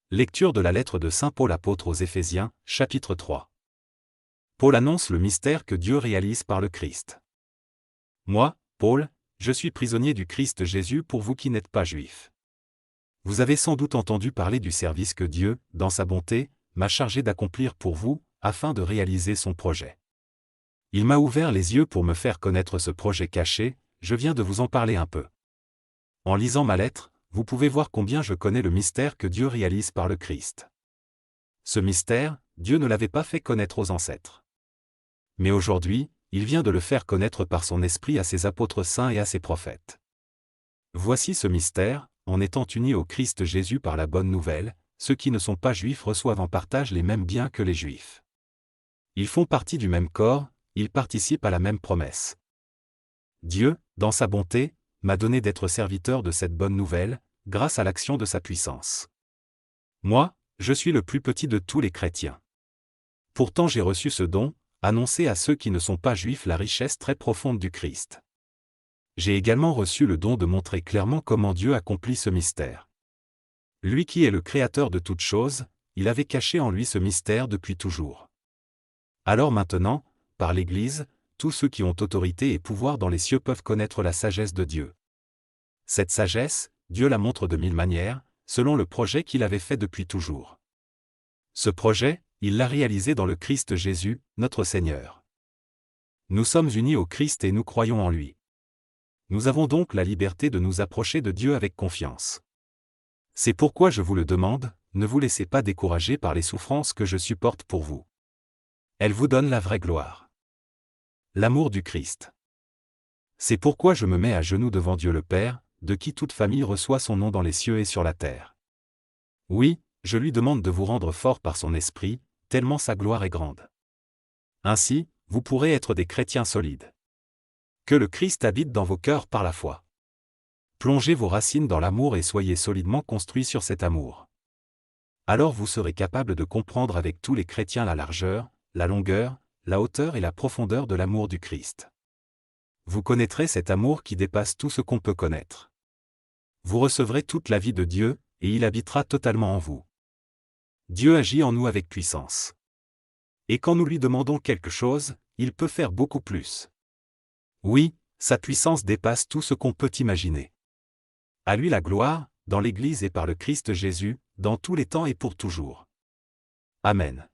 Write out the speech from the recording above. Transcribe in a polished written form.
Lecture de la lettre de saint Paul apôtre aux Éphésiens, chapitre 3. Paul annonce le mystère que Dieu réalise par le Christ. Moi, Paul, je suis prisonnier du Christ Jésus pour vous qui n'êtes pas juifs. Vous avez sans doute entendu parler du service que Dieu, dans sa bonté, m'a chargé d'accomplir pour vous, afin de réaliser son projet. Il m'a ouvert les yeux pour me faire connaître ce projet caché, je viens de vous en parler un peu. En lisant ma lettre, vous pouvez voir combien je connais le mystère que Dieu réalise par le Christ. Ce mystère, Dieu ne l'avait pas fait connaître aux ancêtres. Mais aujourd'hui, il vient de le faire connaître par son esprit à ses apôtres saints et à ses prophètes. Voici ce mystère, en étant unis au Christ Jésus par la bonne nouvelle, ceux qui ne sont pas juifs reçoivent en partage les mêmes biens que les juifs. Ils font partie du même corps, ils participent à la même promesse. Dieu, dans sa bonté, m'a donné d'être serviteur de cette bonne nouvelle, grâce à l'action de sa puissance. Moi, je suis le plus petit de tous les chrétiens. Pourtant j'ai reçu ce don, annoncer à ceux qui ne sont pas juifs la richesse très profonde du Christ. J'ai également reçu le don de montrer clairement comment Dieu accomplit ce mystère. Lui qui est le créateur de toutes choses, il avait caché en lui ce mystère depuis toujours. Alors maintenant, par l'Église, tous ceux qui ont autorité et pouvoir dans les cieux peuvent connaître la sagesse de Dieu. Cette sagesse, Dieu la montre de mille manières, selon le projet qu'il avait fait depuis toujours. Ce projet, il l'a réalisé dans le Christ Jésus, notre Seigneur. Nous sommes unis au Christ et nous croyons en lui. Nous avons donc la liberté de nous approcher de Dieu avec confiance. C'est pourquoi je vous le demande, ne vous laissez pas décourager par les souffrances que je supporte pour vous. Elles vous donnent la vraie gloire. L'amour du Christ. C'est pourquoi je me mets à genoux devant Dieu le Père, de qui toute famille reçoit son nom dans les cieux et sur la terre. Oui, je lui demande de vous rendre fort par son esprit, tellement sa gloire est grande. Ainsi, vous pourrez être des chrétiens solides. Que le Christ habite dans vos cœurs par la foi. Plongez vos racines dans l'amour et soyez solidement construits sur cet amour. Alors vous serez capable de comprendre avec tous les chrétiens la largeur, la longueur, la hauteur et la profondeur de l'amour du Christ. Vous connaîtrez cet amour qui dépasse tout ce qu'on peut connaître. Vous recevrez toute la vie de Dieu, et il habitera totalement en vous. Dieu agit en nous avec puissance. Et quand nous lui demandons quelque chose, il peut faire beaucoup plus. Oui, sa puissance dépasse tout ce qu'on peut imaginer. À lui la gloire, dans l'Église et par le Christ Jésus, dans tous les temps et pour toujours. Amen.